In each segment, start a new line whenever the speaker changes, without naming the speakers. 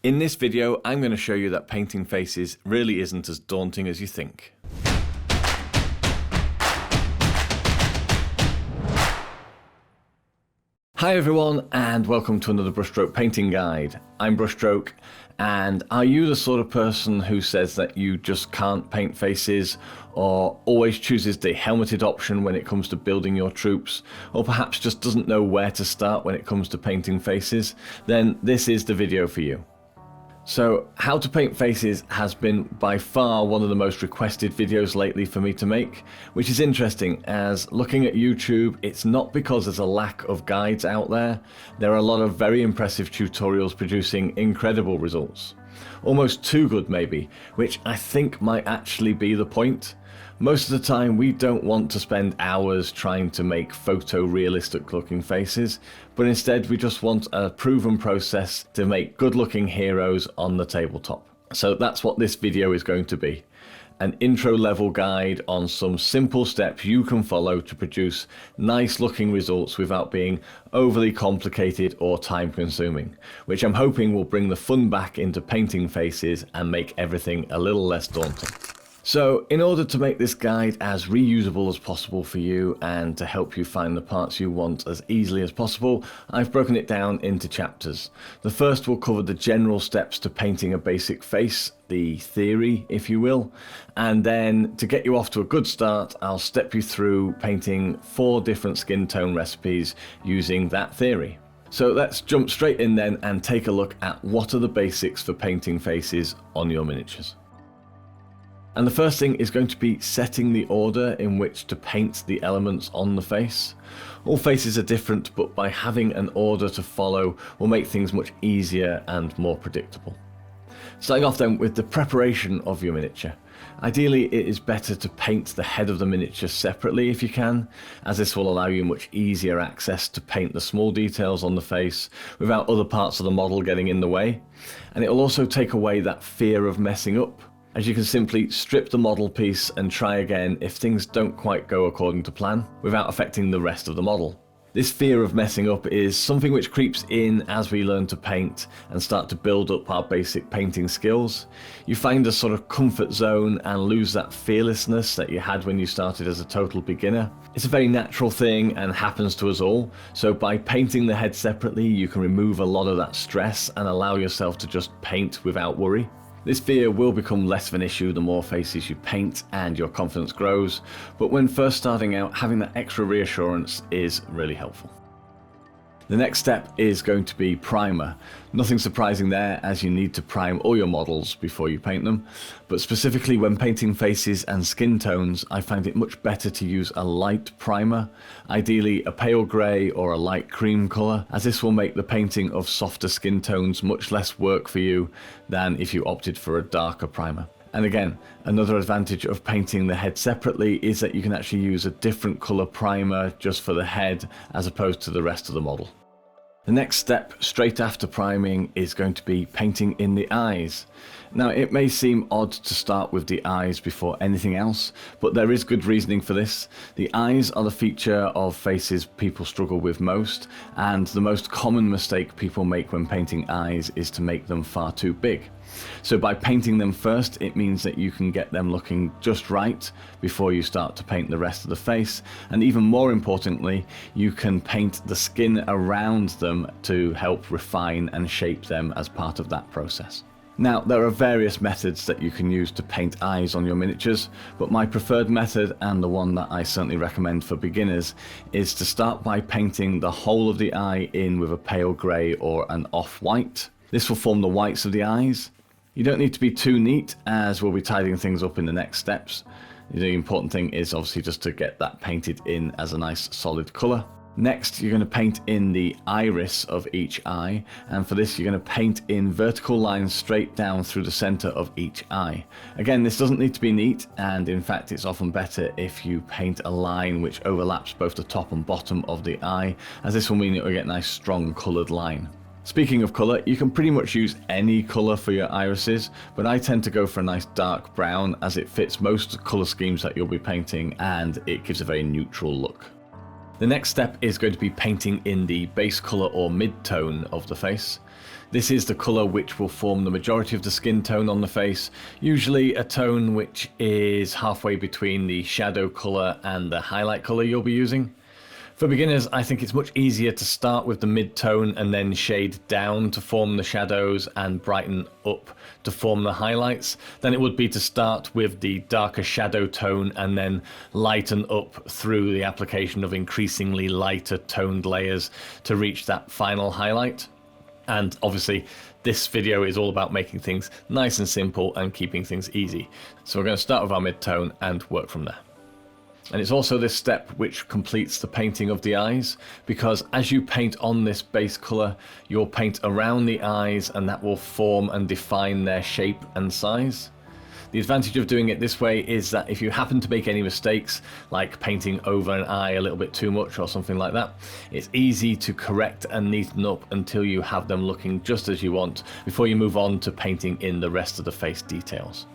In this video, I'm going to show you that painting faces really isn't as daunting as you think. Hi everyone, and welcome to another Brushstroke painting guide. I'm Brushstroke, and are you the sort of person who says that you just can't paint faces, or always chooses the helmeted option when it comes to building your troops, or perhaps just doesn't know where to start when it comes to painting faces? Then this is the video for you. So, how to paint faces has been by far one of the most requested videos lately for me to make, which is interesting as looking at YouTube, it's not because there's a lack of guides out there. There are a lot of very impressive tutorials producing incredible results. Almost too good maybe, which I think might actually be the point. Most of the time we don't want to spend hours trying to make photorealistic looking faces, but instead we just want a proven process to make good looking heroes on the tabletop. So that's what this video is going to be. An intro level guide on some simple steps you can follow to produce nice looking results without being overly complicated or time consuming, which I'm hoping will bring the fun back into painting faces and make everything a little less daunting. So in order to make this guide as reusable as possible for you and to help you find the parts you want as easily as possible, I've broken it down into chapters. The first will cover the general steps to painting a basic face, the theory if you will, and then to get you off to a good start, I'll step you through painting 4 different skin tone recipes using that theory. So let's jump straight in then and take a look at what are the basics for painting faces on your miniatures. And the first thing is going to be setting the order in which to paint the elements on the face. All faces are different, but by having an order to follow will make things much easier and more predictable. Starting off then with the preparation of your miniature. Ideally it is better to paint the head of the miniature separately if you can, as this will allow you much easier access to paint the small details on the face without other parts of the model getting in the way. And it will also take away that fear of messing up, as you can simply strip the model piece and try again if things don't quite go according to plan, without affecting the rest of the model. This fear of messing up is something which creeps in as we learn to paint and start to build up our basic painting skills. You find a sort of comfort zone and lose that fearlessness that you had when you started as a total beginner. It's a very natural thing and happens to us all, so by painting the head separately you can remove a lot of that stress and allow yourself to just paint without worry. This fear will become less of an issue the more faces you paint and your confidence grows, but when first starting out, having that extra reassurance is really helpful. The next step is going to be primer. Nothing surprising there, as you need to prime all your models before you paint them, but specifically when painting faces and skin tones, I find it much better to use a light primer, ideally a pale grey or a light cream colour, as this will make the painting of softer skin tones much less work for you than if you opted for a darker primer. And again, another advantage of painting the head separately is that you can actually use a different colour primer just for the head as opposed to the rest of the model. The next step straight after priming is going to be painting in the eyes. Now it may seem odd to start with the eyes before anything else, but there is good reasoning for this. The eyes are the feature of faces people struggle with most, and the most common mistake people make when painting eyes is to make them far too big. So by painting them first, it means that you can get them looking just right before you start to paint the rest of the face, and even more importantly, you can paint the skin around them to help refine and shape them as part of that process. Now, there are various methods that you can use to paint eyes on your miniatures, but my preferred method, and the one that I certainly recommend for beginners, is to start by painting the whole of the eye in with a pale grey or an off-white. This will form the whites of the eyes. You don't need to be too neat, as we'll be tidying things up in the next steps. The important thing is obviously just to get that painted in as a nice solid colour. Next, you're going to paint in the iris of each eye, and for this you're going to paint in vertical lines straight down through the centre of each eye. Again, this doesn't need to be neat, and in fact it's often better if you paint a line which overlaps both the top and bottom of the eye, as this will mean it will get a nice strong coloured line. Speaking of colour, you can pretty much use any colour for your irises, but I tend to go for a nice dark brown as it fits most colour schemes that you'll be painting and it gives a very neutral look. The next step is going to be painting in the base colour or mid-tone of the face. This is the colour which will form the majority of the skin tone on the face, usually a tone which is halfway between the shadow colour and the highlight colour you'll be using. For beginners, I think it's much easier to start with the mid-tone and then shade down to form the shadows and brighten up to form the highlights than it would be to start with the darker shadow tone and then lighten up through the application of increasingly lighter toned layers to reach that final highlight. And obviously this video is all about making things nice and simple and keeping things easy. So we're going to start with our mid-tone and work from there. And it's also this step which completes the painting of the eyes, because as you paint on this base colour, you'll paint around the eyes and that will form and define their shape and size. The advantage of doing it this way is that if you happen to make any mistakes, like painting over an eye a little bit too much or something like that, it's easy to correct and neaten up until you have them looking just as you want before you move on to painting in the rest of the face details.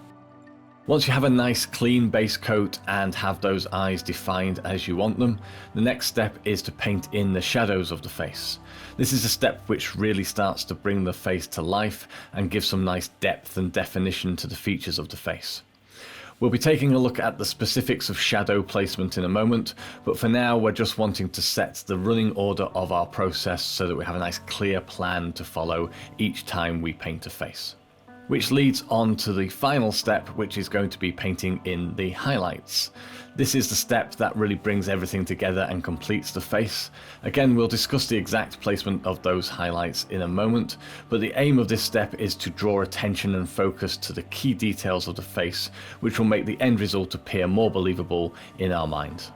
Once you have a nice clean base coat and have those eyes defined as you want them, the next step is to paint in the shadows of the face. This is a step which really starts to bring the face to life and give some nice depth and definition to the features of the face. We'll be taking a look at the specifics of shadow placement in a moment, but for now we're just wanting to set the running order of our process so that we have a nice clear plan to follow each time we paint a face. Which leads on to the final step, which is going to be painting in the highlights. This is the step that really brings everything together and completes the face. Again, we'll discuss the exact placement of those highlights in a moment, but the aim of this step is to draw attention and focus to the key details of the face, which will make the end result appear more believable in our minds.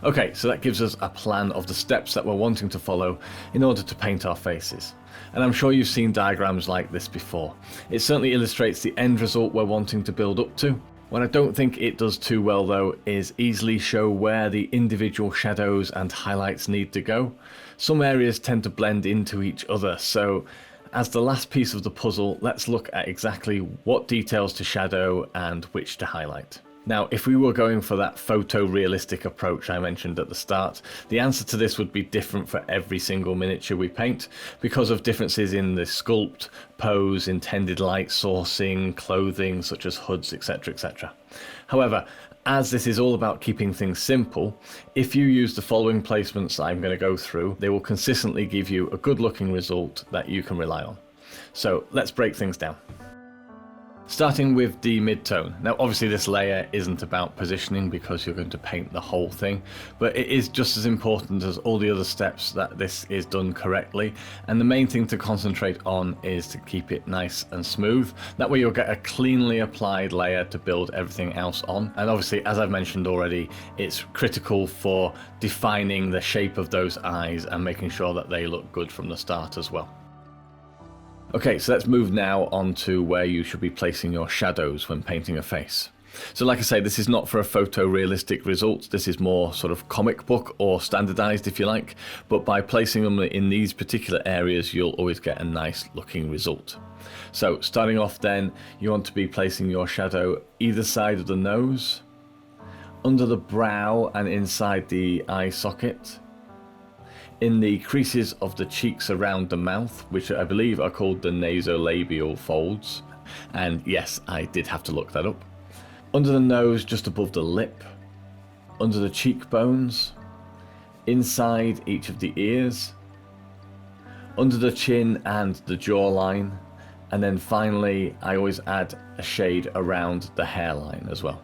Okay, so that gives us a plan of the steps that we're wanting to follow in order to paint our faces. And I'm sure you've seen diagrams like this before. It certainly illustrates the end result we're wanting to build up to. What I don't think it does too well though is easily show where the individual shadows and highlights need to go. Some areas tend to blend into each other, so as the last piece of the puzzle, let's look at exactly what details to shadow and which to highlight. Now, if we were going for that photorealistic approach I mentioned at the start, the answer to this would be different for every single miniature we paint because of differences in the sculpt, pose, intended light sourcing, clothing such as hoods, etc, etc. However, as this is all about keeping things simple, if you use the following placements I'm going to go through, they will consistently give you a good looking result that you can rely on. So let's break things down. Starting with the mid-tone. Now obviously this layer isn't about positioning because you're going to paint the whole thing, but it is just as important as all the other steps that this is done correctly, and the main thing to concentrate on is to keep it nice and smooth. That way you'll get a cleanly applied layer to build everything else on, and obviously as I've mentioned already, it's critical for defining the shape of those eyes and making sure that they look good from the start as well. Okay, so let's move now on to where you should be placing your shadows when painting a face. So like I say, this is not for a photorealistic result, this is more sort of comic book or standardized if you like, but by placing them in these particular areas you'll always get a nice looking result. So starting off then, you want to be placing your shadow either side of the nose, under the brow and inside the eye socket, in the creases of the cheeks around the mouth, which I believe are called the nasolabial folds, and yes, I did have to look that up, under the nose just above the lip, under the cheekbones, inside each of the ears, under the chin and the jawline, and then finally I always add a shade around the hairline as well,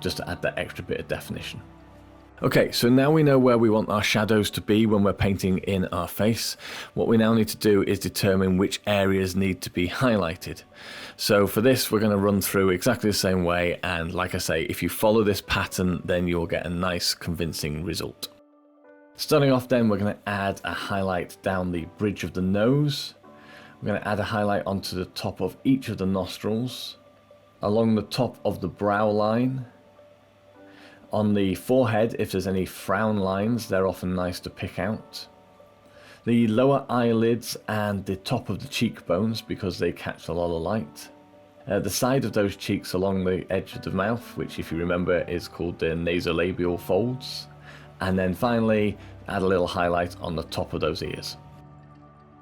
just to add that extra bit of definition. Okay, so now we know where we want our shadows to be when we're painting in our face. What we now need to do is determine which areas need to be highlighted. So for this, we're going to run through exactly the same way, and like I say, if you follow this pattern, then you'll get a nice, convincing result. Starting off then, we're going to add a highlight down the bridge of the nose. We're going to add a highlight onto the top of each of the nostrils, along the top of the brow line. On the forehead, if there's any frown lines, they're often nice to pick out. The lower eyelids and the top of the cheekbones because they catch a lot of light. The side of those cheeks along the edge of the mouth, which if you remember is called the nasolabial folds. And then finally, add a little highlight on the top of those ears.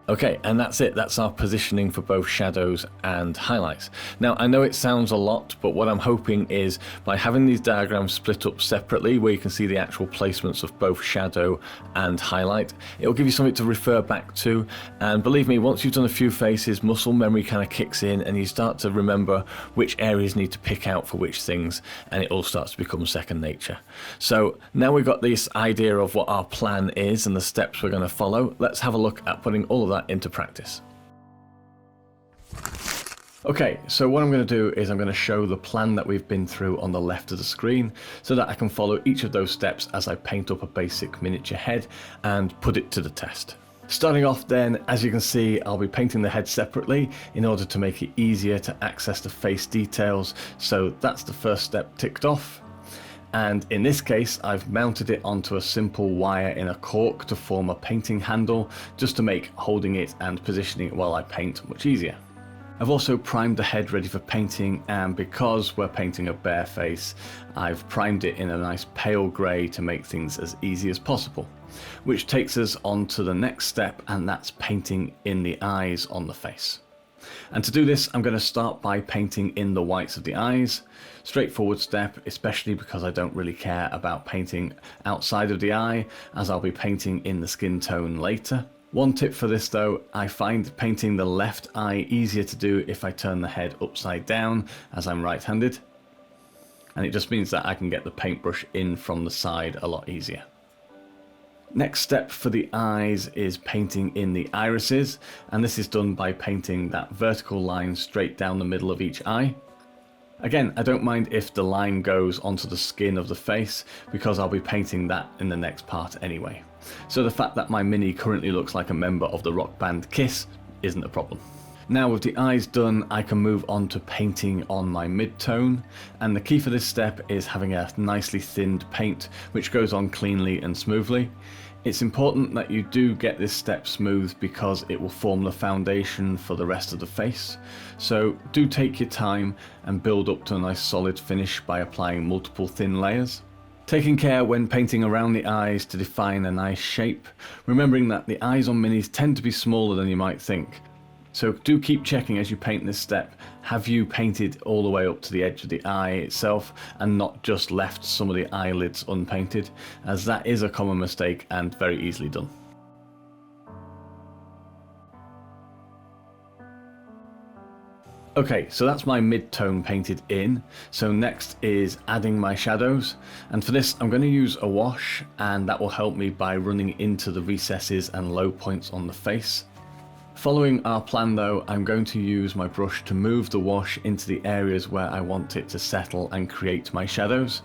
Okay, and that's it. That's our positioning for both shadows and highlights. Now, I know it sounds a lot, but what I'm hoping is by having these diagrams split up separately, where you can see the actual placements of both shadow and highlight, it'll give you something to refer back to. And believe me, once you've done a few faces, muscle memory kind of kicks in and you start to remember which areas need to pick out for which things, and it all starts to become second nature. So now we've got this idea of what our plan is and the steps we're going to follow, let's have a look at putting all of that into practice. Okay, so what I'm going to do is I'm going to show the plan that we've been through on the left of the screen so that I can follow each of those steps as I paint up a basic miniature head and put it to the test. Starting off then, as you can see, I'll be painting the head separately in order to make it easier to access the face details, so that's the first step ticked off. And in this case, I've mounted it onto a simple wire in a cork to form a painting handle, just to make holding it and positioning it while I paint much easier. I've also primed the head ready for painting, and because we're painting a bare face, I've primed it in a nice pale grey to make things as easy as possible. Which takes us on to the next step, and that's painting in the eyes on the face. And to do this, I'm going to start by painting in the whites of the eyes. Straightforward step, especially because I don't really care about painting outside of the eye, as I'll be painting in the skin tone later. One tip for this though, I find painting the left eye easier to do if I turn the head upside down, as I'm right-handed. And it just means that I can get the paintbrush in from the side a lot easier. Next step for the eyes is painting in the irises, and this is done by painting that vertical line straight down the middle of each eye. Again, I don't mind if the line goes onto the skin of the face, because I'll be painting that in the next part anyway. So the fact that my mini currently looks like a member of the rock band Kiss isn't a problem. Now with the eyes done, I can move on to painting on my mid-tone, and the key for this step is having a nicely thinned paint which goes on cleanly and smoothly. It's important that you do get this step smooth because it will form the foundation for the rest of the face. So do take your time and build up to a nice solid finish by applying multiple thin layers. Taking care when painting around the eyes to define a nice shape, remembering that the eyes on minis tend to be smaller than you might think. So do keep checking as you paint this step, have you painted all the way up to the edge of the eye itself and not just left some of the eyelids unpainted, as that is a common mistake and very easily done. Okay, so that's my mid-tone painted in. So next is adding my shadows, and for this I'm going to use a wash, and that will help me by running into the recesses and low points on the face. Following our plan though, I'm going to use my brush to move the wash into the areas where I want it to settle and create my shadows.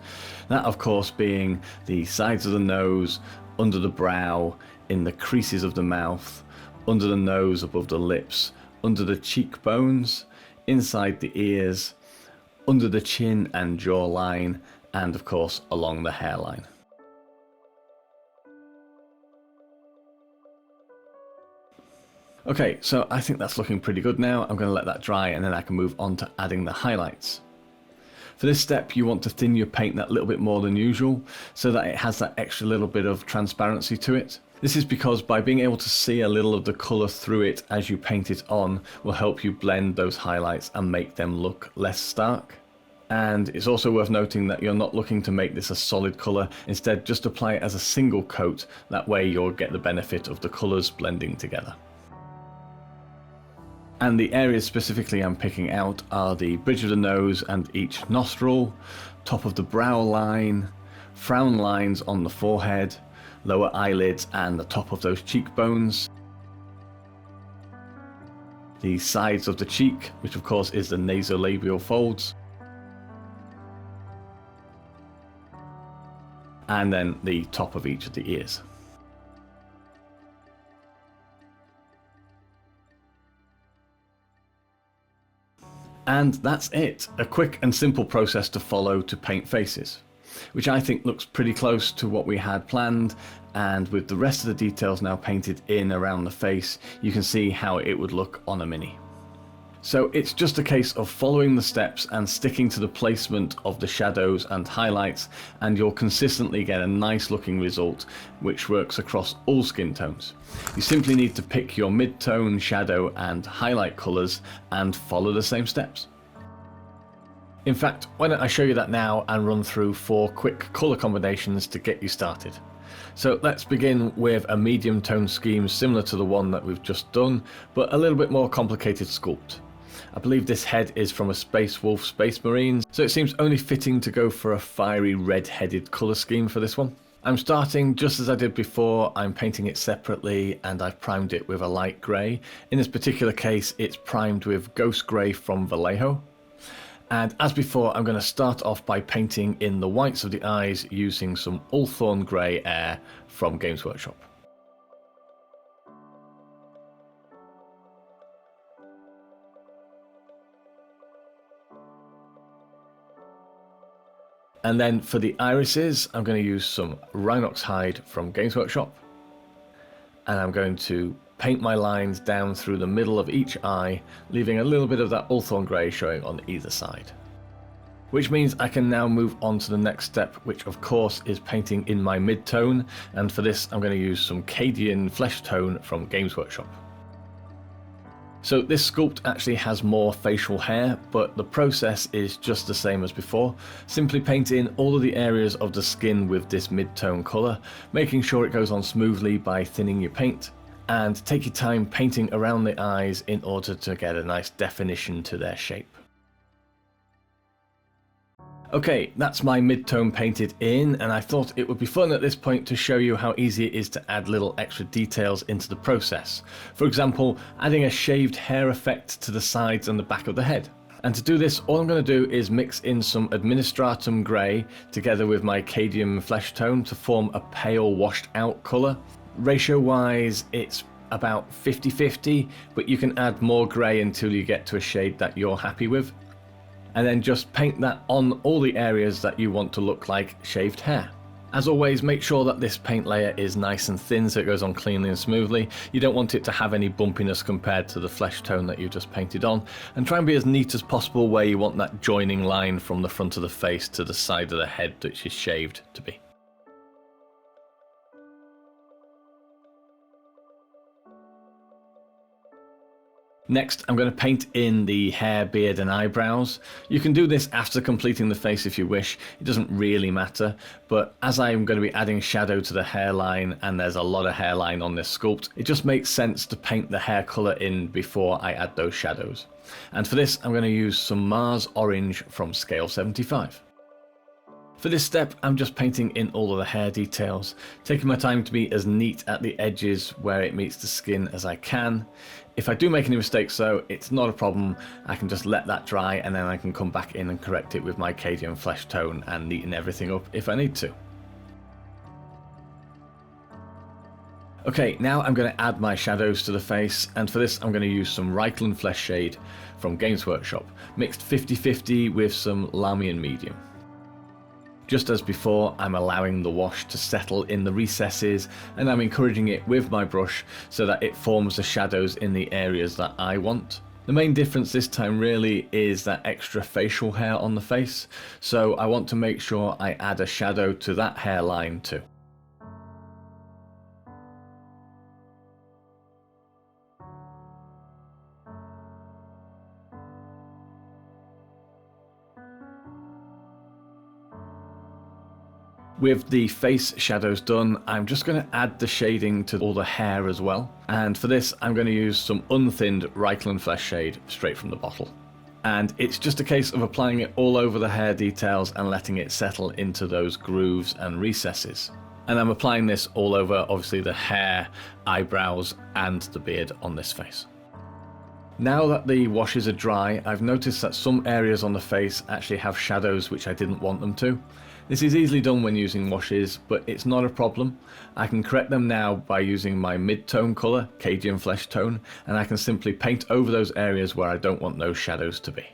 That of course being the sides of the nose, under the brow, in the creases of the mouth, under the nose above the lips, under the cheekbones, inside the ears, under the chin and jawline, and of course along the hairline. Okay, so I think that's looking pretty good now. I'm going to let that dry and then I can move on to adding the highlights. For this step you want to thin your paint that little bit more than usual so that it has that extra little bit of transparency to it. This is because by being able to see a little of the colour through it as you paint it on will help you blend those highlights and make them look less stark. And it's also worth noting that you're not looking to make this a solid colour, instead just apply it as a single coat, that way you'll get the benefit of the colours blending together. And the areas specifically I'm picking out are the bridge of the nose and each nostril, top of the brow line, frown lines on the forehead, lower eyelids and the top of those cheekbones, the sides of the cheek, which of course is the nasolabial folds, and then the top of each of the ears. And that's it, a quick and simple process to follow to paint faces, which I think looks pretty close to what we had planned, and with the rest of the details now painted in around the face, you can see how it would look on a mini. So it's just a case of following the steps and sticking to the placement of the shadows and highlights, and you'll consistently get a nice looking result which works across all skin tones. You simply need to pick your mid-tone, shadow and highlight colours and follow the same steps. In fact, why don't I show you that now and run through 4 quick colour combinations to get you started. So let's begin with a medium tone scheme similar to the one that we've just done, but a little bit more complicated sculpt. I believe this head is from a Space Wolf Space Marine, so it seems only fitting to go for a fiery red-headed colour scheme for this one. I'm starting just as I did before. I'm painting it separately and I've primed it with a light grey. In this particular case it's primed with Ghost Grey from Vallejo. And as before, I'm going to start off by painting in the whites of the eyes using some Ulthorn Grey Air from Games Workshop. And then for the irises, I'm going to use some Rhinox Hide from Games Workshop. And I'm going to paint my lines down through the middle of each eye, leaving a little bit of that Ulthorn Grey showing on either side. Which means I can now move on to the next step, which of course is painting in my mid-tone, and for this I'm going to use some Cadian Flesh Tone from Games Workshop. So this sculpt actually has more facial hair, but the process is just the same as before. Simply paint in all of the areas of the skin with this mid-tone colour, making sure it goes on smoothly by thinning your paint, and take your time painting around the eyes in order to get a nice definition to their shape. Okay, that's my mid-tone painted in, and I thought it would be fun at this point to show you how easy it is to add little extra details into the process. For example, adding a shaved hair effect to the sides and the back of the head. And to do this, all I'm going to do is mix in some Administratum Grey together with my Cadian Flesh Tone to form a pale washed out colour. Ratio wise, it's about 50-50, but you can add more grey until you get to a shade that you're happy with. And then just paint that on all the areas that you want to look like shaved hair. As always, make sure that this paint layer is nice and thin so it goes on cleanly and smoothly. You don't want it to have any bumpiness compared to the flesh tone that you just painted on. And try and be as neat as possible where you want that joining line from the front of the face to the side of the head which is shaved to be. Next, I'm going to paint in the hair, beard and eyebrows. You can do this after completing the face if you wish. It doesn't really matter, but as I'm going to be adding shadow to the hairline and there's a lot of hairline on this sculpt, it just makes sense to paint the hair colour in before I add those shadows. And for this, I'm going to use some Mars Orange from Scale 75. For this step, I'm just painting in all of the hair details, taking my time to be as neat at the edges where it meets the skin as I can. If I do make any mistakes though, it's not a problem. I can just let that dry and then I can come back in and correct it with my Cadian Flesh Tone and neaten everything up if I need to. Okay, now I'm going to add my shadows to the face, and for this I'm going to use some Reichland Flesh Shade from Games Workshop, mixed 50-50 with some Lamian Medium. Just as before, I'm allowing the wash to settle in the recesses and I'm encouraging it with my brush so that it forms the shadows in the areas that I want. The main difference this time really is that extra facial hair on the face, so I want to make sure I add a shadow to that hairline too. With the face shadows done, I'm just going to add the shading to all the hair as well. And for this, I'm going to use some unthinned Reichland Flesh Shade straight from the bottle. And it's just a case of applying it all over the hair details and letting it settle into those grooves and recesses. And I'm applying this all over, obviously, the hair, eyebrows, and the beard on this face. Now that the washes are dry, I've noticed that some areas on the face actually have shadows which I didn't want them to. This is easily done when using washes, but it's not a problem. I can correct them now by using my mid-tone colour, Cadian Flesh Tone, and I can simply paint over those areas where I don't want those shadows to be.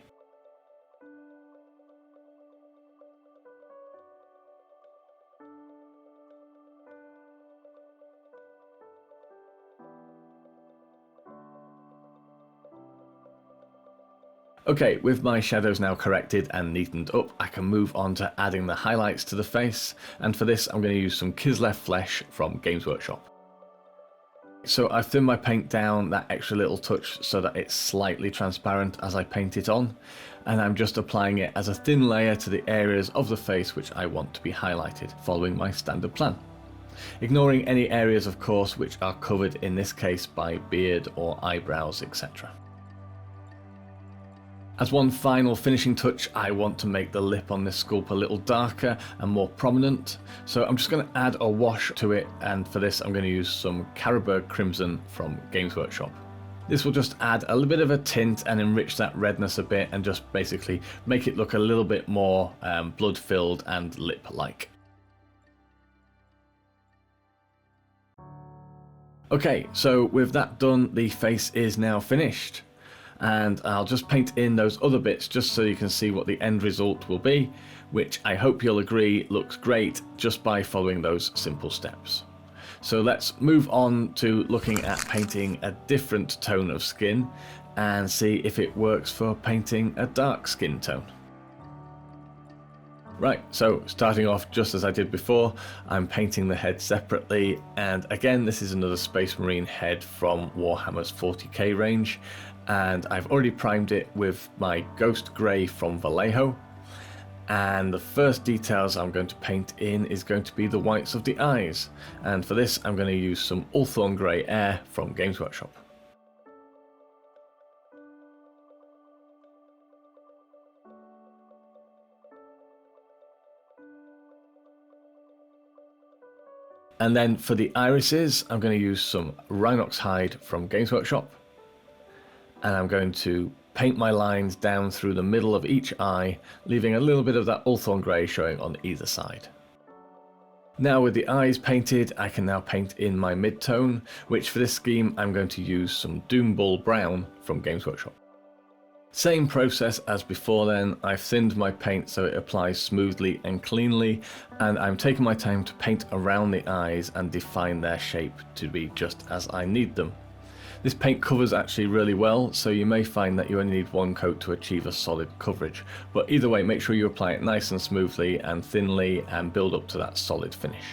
Okay, with my shadows now corrected and neatened up, I can move on to adding the highlights to the face, and for this I'm going to use some Kislev Flesh from Games Workshop. So I've thinned my paint down that extra little touch so that it's slightly transparent as I paint it on, and I'm just applying it as a thin layer to the areas of the face which I want to be highlighted, following my standard plan. Ignoring any areas of course which are covered in this case by beard or eyebrows, etc. As one final finishing touch, I want to make the lip on this sculpt a little darker and more prominent, so I'm just going to add a wash to it, and for this I'm going to use some Carroburg Crimson from Games Workshop. This will just add a little bit of a tint and enrich that redness a bit, and just basically make it look a little bit more blood-filled and lip-like. Okay, so with that done, the face is now finished. And I'll just paint in those other bits just so you can see what the end result will be, which I hope you'll agree looks great just by following those simple steps. So let's move on to looking at painting a different tone of skin and see if it works for painting a dark skin tone. Right, so starting off just as I did before, I'm painting the head separately, and again this is another Space Marine head from Warhammer's 40k range, and I've already primed it with my Ghost Grey from Vallejo, and the first details I'm going to paint in is going to be the whites of the eyes, and for this I'm going to use some Ulthorn Grey Air from Games Workshop. And then for the irises, I'm going to use some Rhinox Hide from Games Workshop. And I'm going to paint my lines down through the middle of each eye, leaving a little bit of that Ulthorn Grey showing on either side. Now with the eyes painted, I can now paint in my mid-tone, which for this scheme I'm going to use some Doom Bull Brown from Games Workshop. Same process as before then, I've thinned my paint so it applies smoothly and cleanly, and I'm taking my time to paint around the eyes and define their shape to be just as I need them. This paint covers actually really well, so you may find that you only need one coat to achieve a solid coverage, but either way make sure you apply it nice and smoothly and thinly and build up to that solid finish.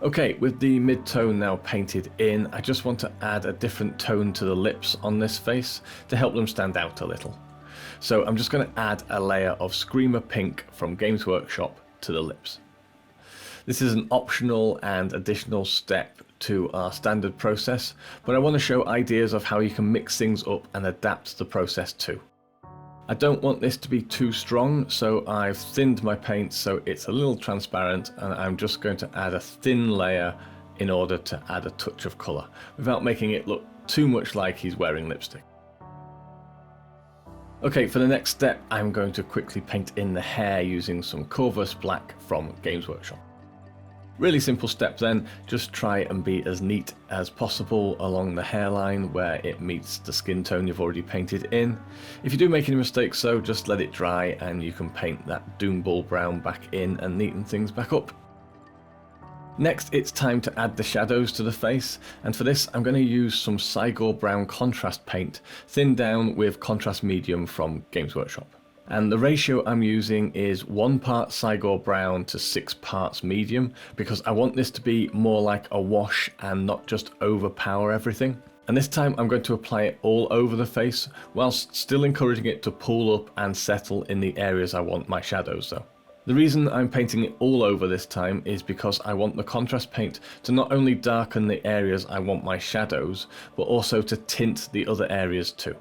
Okay, with the mid-tone now painted in, I just want to add a different tone to the lips on this face to help them stand out a little. So I'm just going to add a layer of Screamer Pink from Games Workshop to the lips. This is an optional and additional step to our standard process, but I want to show ideas of how you can mix things up and adapt the process too. I don't want this to be too strong, so I've thinned my paint so it's a little transparent, and I'm just going to add a thin layer in order to add a touch of colour, without making it look too much like he's wearing lipstick. Okay, for the next step I'm going to quickly paint in the hair using some Corvus Black from Games Workshop. Really simple step then, just try and be as neat as possible along the hairline where it meets the skin tone you've already painted in. If you do make any mistakes though, just let it dry and you can paint that Doom Bull Brown back in and neaten things back up. Next it's time to add the shadows to the face, and for this I'm going to use some Cygor Brown contrast paint, thinned down with contrast medium from Games Workshop. And the ratio I'm using is 1 part Cygor Brown to 6 parts medium, because I want this to be more like a wash and not just overpower everything. And this time I'm going to apply it all over the face, whilst still encouraging it to pool up and settle in the areas I want my shadows though. The reason I'm painting it all over this time is because I want the contrast paint to not only darken the areas I want my shadows, but also to tint the other areas too.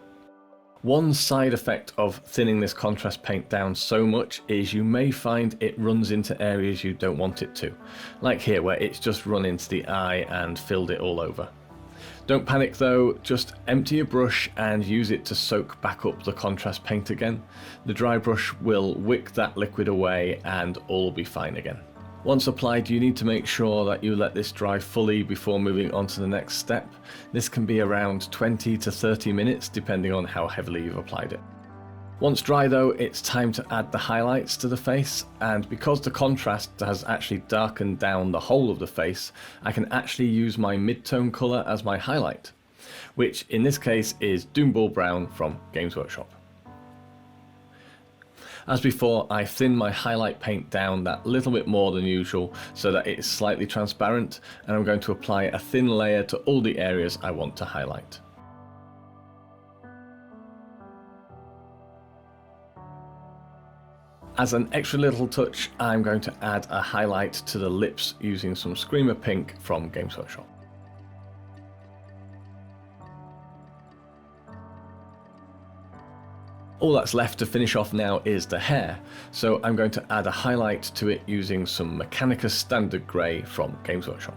One side effect of thinning this contrast paint down so much is you may find it runs into areas you don't want it to, like here where it's just run into the eye and filled it all over. Don't panic though, just empty your brush and use it to soak back up the contrast paint again. The dry brush will wick that liquid away and all will be fine again. Once applied, you need to make sure that you let this dry fully before moving on to the next step. This can be around 20 to 30 minutes depending on how heavily you've applied it. Once dry though, it's time to add the highlights to the face, and because the contrast has actually darkened down the whole of the face, I can actually use my mid-tone colour as my highlight. which in this case is Doomball Brown from Games Workshop. As before, I thinned my highlight paint down that little bit more than usual so that it is slightly transparent, and I'm going to apply a thin layer to all the areas I want to highlight. As an extra little touch, I'm going to add a highlight to the lips using some Screamer Pink from Games Workshop. All that's left to finish off now is the hair, so I'm going to add a highlight to it using some Mechanicus Standard Grey from Games Workshop.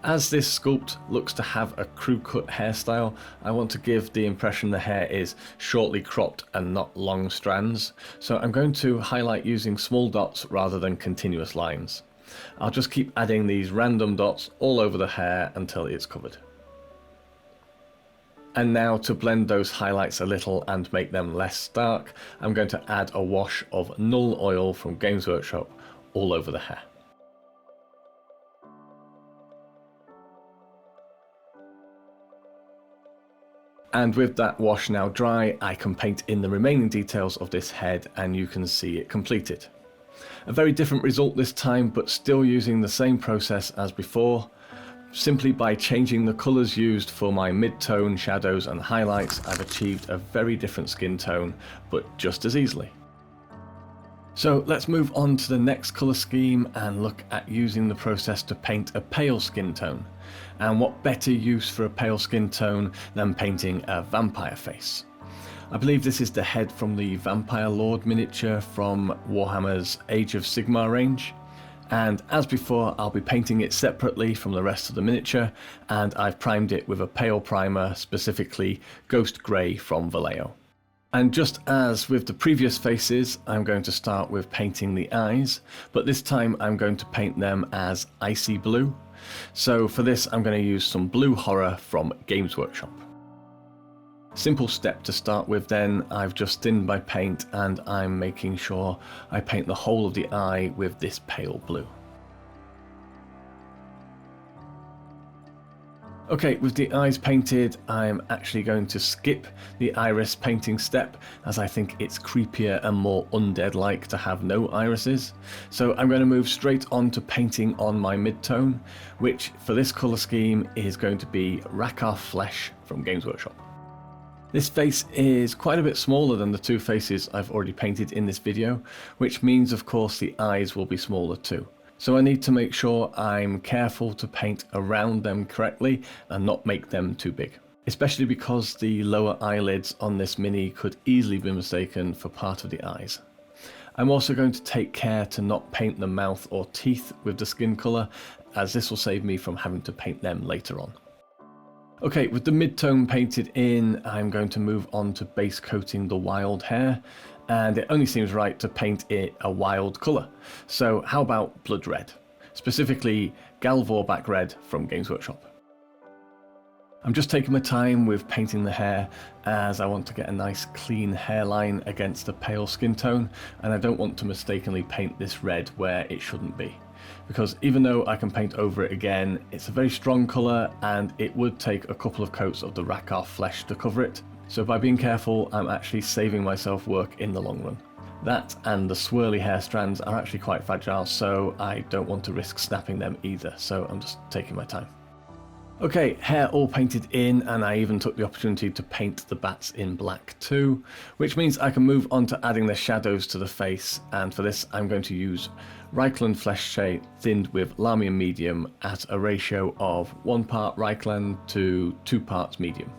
As this sculpt looks to have a crew cut hairstyle, I want to give the impression the hair is shortly cropped and not long strands, so I'm going to highlight using small dots rather than continuous lines. I'll just keep adding these random dots all over the hair until it's covered. And now to blend those highlights a little and make them less stark, I'm going to add a wash of Null Oil from Games Workshop all over the hair. And with that wash now dry, I can paint in the remaining details of this head and you can see it completed. A very different result this time, but still using the same process as before. Simply by changing the colours used for my mid-tone, shadows and highlights, I've achieved a very different skin tone, but just as easily. So let's move on to the next colour scheme and look at using the process to paint a pale skin tone. And what better use for a pale skin tone than painting a vampire face? I believe this is the head from the Vampire Lord miniature from Warhammer's Age of Sigmar range. And as before, I'll be painting it separately from the rest of the miniature, and I've primed it with a pale primer, specifically Ghost Grey from Vallejo. And just as with the previous faces, I'm going to start with painting the eyes, but this time I'm going to paint them as icy blue. So for this, I'm going to use some Blue Horror from Games Workshop. Simple step to start with then, I've just thinned my paint and I'm making sure I paint the whole of the eye with this pale blue. Okay, with the eyes painted, I'm actually going to skip the iris painting step as I think it's creepier and more undead-like to have no irises. So I'm going to move straight on to painting on my mid-tone, which for this colour scheme is going to be Rakarth Flesh from Games Workshop. This face is quite a bit smaller than the two faces I've already painted in this video, which means of course the eyes will be smaller too. So I need to make sure I'm careful to paint around them correctly and not make them too big. Especially because the lower eyelids on this mini could easily be mistaken for part of the eyes. I'm also going to take care to not paint the mouth or teeth with the skin colour, as this will save me from having to paint them later on. Okay, with the mid-tone painted in, I'm going to move on to base coating the wild hair, and it only seems right to paint it a wild colour. So how about blood red? Specifically Galvorback red from Games Workshop. I'm just taking my time with painting the hair as I want to get a nice clean hairline against the pale skin tone, and I don't want to mistakenly paint this red where it shouldn't be. Because even though I can paint over it again, it's a very strong colour and it would take a couple of coats of the Rakarth Flesh to cover it. So by being careful, I'm actually saving myself work in the long run. That and the swirly hair strands are actually quite fragile, so I don't want to risk snapping them either, so I'm just taking my time. Okay, hair all painted in, and I even took the opportunity to paint the bats in black too, which means I can move on to adding the shadows to the face, and for this I'm going to use Reikland Flesh Shade thinned with Lahmian Medium at a ratio of 1 part Reikland to 2 parts medium.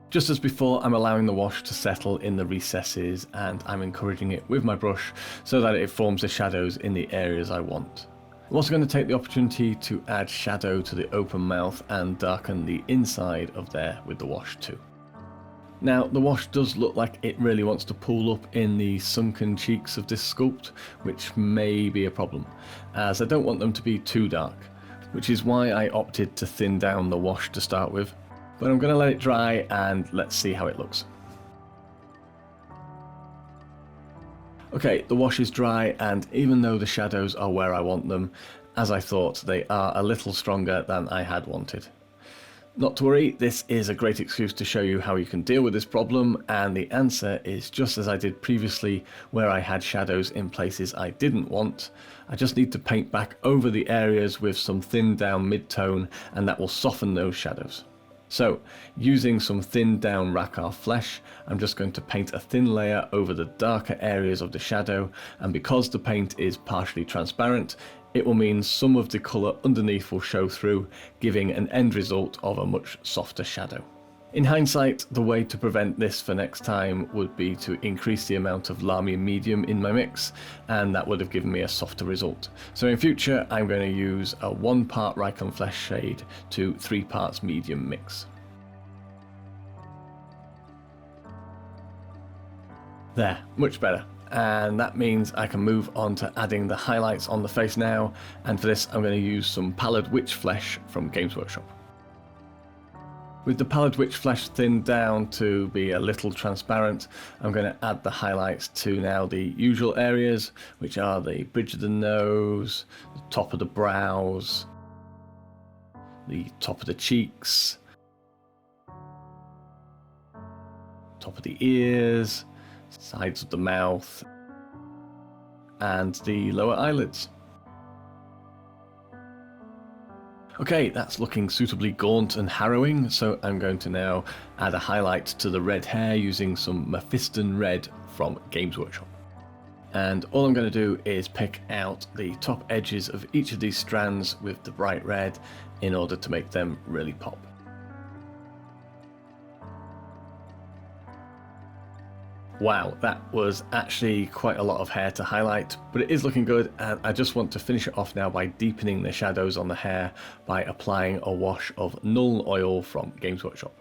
Just as before, I'm allowing the wash to settle in the recesses and I'm encouraging it with my brush so that it forms the shadows in the areas I want. I'm also going to take the opportunity to add shadow to the open mouth and darken the inside of there with the wash too. Now the wash does look like it really wants to pool up in the sunken cheeks of this sculpt, which may be a problem, as I don't want them to be too dark, which is why I opted to thin down the wash to start with. But I'm going to let it dry and let's see how it looks. Okay, the wash is dry, and even though the shadows are where I want them, as I thought, they are a little stronger than I had wanted. Not to worry, this is a great excuse to show you how you can deal with this problem, and the answer is just as I did previously where I had shadows in places I didn't want. I just need to paint back over the areas with some thinned down mid-tone, and that will soften those shadows. So, using some thinned down Rakarth flesh, I'm just going to paint a thin layer over the darker areas of the shadow, and because the paint is partially transparent, it will mean some of the colour underneath will show through, giving an end result of a much softer shadow. In hindsight, the way to prevent this for next time would be to increase the amount of Lahmian medium in my mix, and that would have given me a softer result. So in future, I'm going to use a 1 part Rakarth flesh shade to 3 parts medium mix. There, much better. And that means I can move on to adding the highlights on the face now, and for this I'm going to use some Pallid Witch flesh from Games Workshop. With the Pallid Witch flesh thinned down to be a little transparent, I'm going to add the highlights to now the usual areas, which are the bridge of the nose, the top of the brows, the top of the cheeks, top of the ears, sides of the mouth, and the lower eyelids. Okay, that's looking suitably gaunt and harrowing, so I'm going to now add a highlight to the red hair using some Mephiston Red from Games Workshop. And all I'm going to do is pick out the top edges of each of these strands with the bright red in order to make them really pop. Wow, that was actually quite a lot of hair to highlight, but it is looking good, and I just want to finish it off now by deepening the shadows on the hair by applying a wash of Nuln Oil from Games Workshop.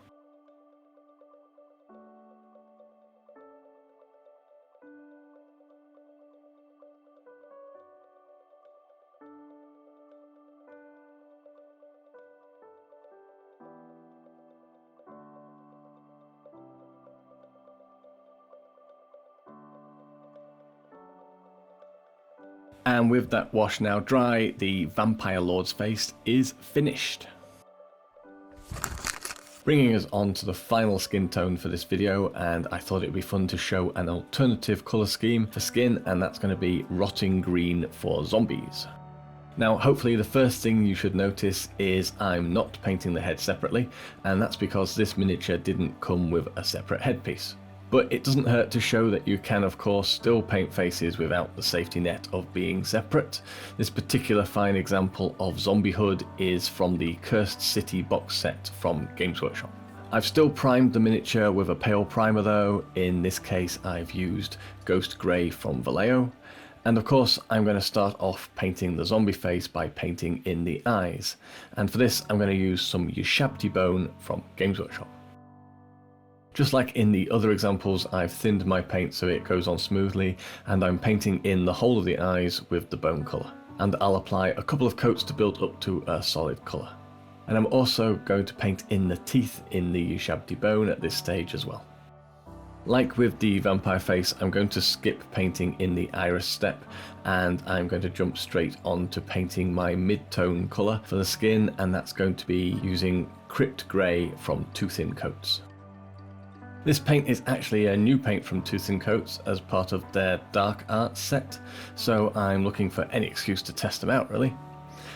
And with that wash now dry, the Vampire Lord's face is finished. Bringing us on to the final skin tone for this video, and I thought it would be fun to show an alternative colour scheme for skin, and that's going to be Rotting Green for zombies. Now hopefully the first thing you should notice is I'm not painting the head separately, and that's because this miniature didn't come with a separate headpiece. But it doesn't hurt to show that you can of course still paint faces without the safety net of being separate. This particular fine example of zombie hood is from the Cursed City box set from Games Workshop. I've still primed the miniature with a pale primer though. In this case I've used Ghost Grey from Vallejo. And of course I'm going to start off painting the zombie face by painting in the eyes. And for this I'm going to use some Ushabti bone from Games Workshop. Just like in the other examples, I've thinned my paint so it goes on smoothly, and I'm painting in the whole of the eyes with the bone colour. And I'll apply a couple of coats to build up to a solid colour. And I'm also going to paint in the teeth in the Ushabti bone at this stage as well. Like with the vampire face, I'm going to skip painting in the iris step, and I'm going to jump straight on to painting my mid-tone colour for the skin, and that's going to be using Crypt Grey from Two Thin Coats. This paint is actually a new paint from Two Thin Coats as part of their Dark Arts set, so I'm looking for any excuse to test them out really.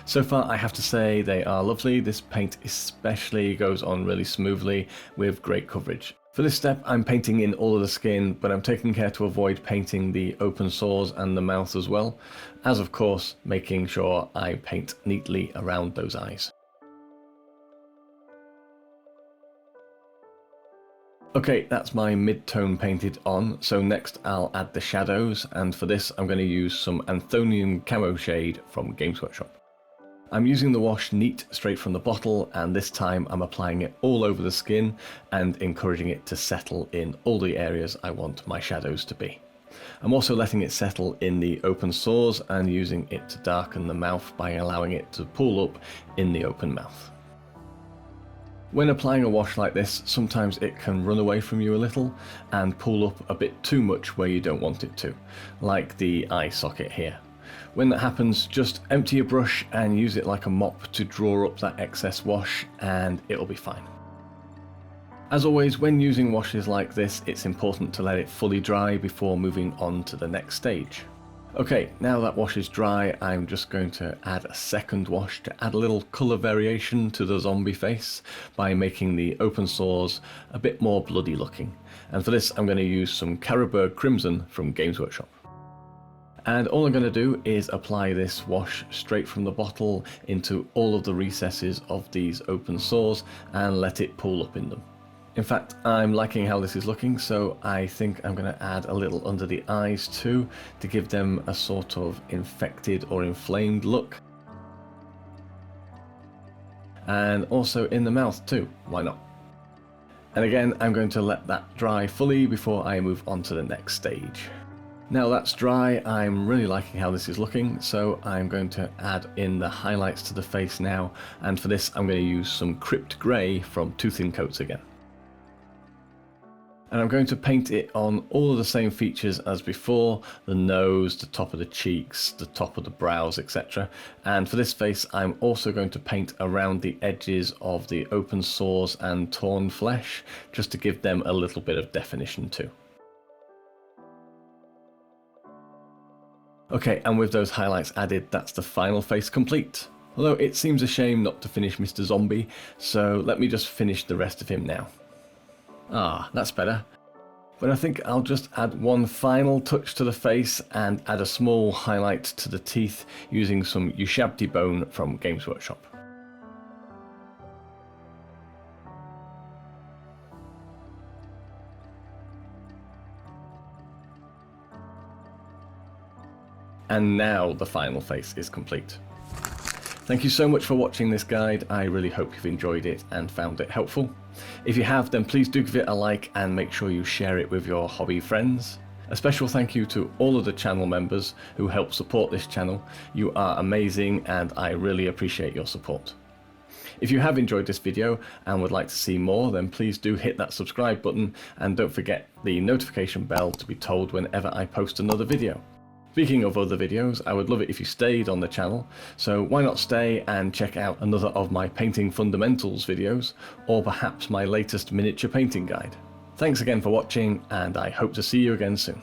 So far I have to say they are lovely. This paint especially goes on really smoothly with great coverage. For this step I'm painting in all of the skin, but I'm taking care to avoid painting the open sores and the mouth as well, as of course making sure I paint neatly around those eyes. Okay, that's my mid-tone painted on, so next I'll add the shadows, and for this I'm going to use some Anthonium Camo shade from Games Workshop. I'm using the wash neat straight from the bottle, and this time I'm applying it all over the skin and encouraging it to settle in all the areas I want my shadows to be. I'm also letting it settle in the open sores and using it to darken the mouth by allowing it to pull up in the open mouth. When applying a wash like this, sometimes it can run away from you a little and pull up a bit too much where you don't want it to, like the eye socket here. When that happens, just empty your brush and use it like a mop to draw up that excess wash, and it'll be fine. As always, when using washes like this, it's important to let it fully dry before moving on to the next stage. Okay, now that wash is dry, I'm just going to add a second wash to add a little colour variation to the zombie face by making the open sores a bit more bloody looking. And for this, I'm going to use some Carroburg Crimson from Games Workshop. And all I'm going to do is apply this wash straight from the bottle into all of the recesses of these open sores and let it pool up in them. In fact, I'm liking how this is looking, so I think I'm going to add a little under the eyes too, to give them a sort of infected or inflamed look. And also in the mouth too, why not? And again, I'm going to let that dry fully before I move on to the next stage. Now that's dry, I'm really liking how this is looking, so I'm going to add in the highlights to the face now, and for this I'm going to use some Crypt Grey from Too Thin Coats again. And I'm going to paint it on all of the same features as before, the nose, the top of the cheeks, the top of the brows, etc. And for this face, I'm also going to paint around the edges of the open sores and torn flesh, just to give them a little bit of definition too. Okay, and with those highlights added, that's the final face complete. Although it seems a shame not to finish Mr. Zombie, so let me just finish the rest of him now. Ah, that's better. But I think I'll just add one final touch to the face and add a small highlight to the teeth using some Ushabti bone from Games Workshop. And now the final face is complete. Thank you so much for watching this guide. I really hope you've enjoyed it and found it helpful. If you have, then please do give it a like and make sure you share it with your hobby friends. A special thank you to all of the channel members who help support this channel. You are amazing and I really appreciate your support. If you have enjoyed this video and would like to see more, then please do hit that subscribe button and don't forget the notification bell to be told whenever I post another video. Speaking of other videos, I would love it if you stayed on the channel, so why not stay and check out another of my painting fundamentals videos, or perhaps my latest miniature painting guide. Thanks again for watching, and I hope to see you again soon.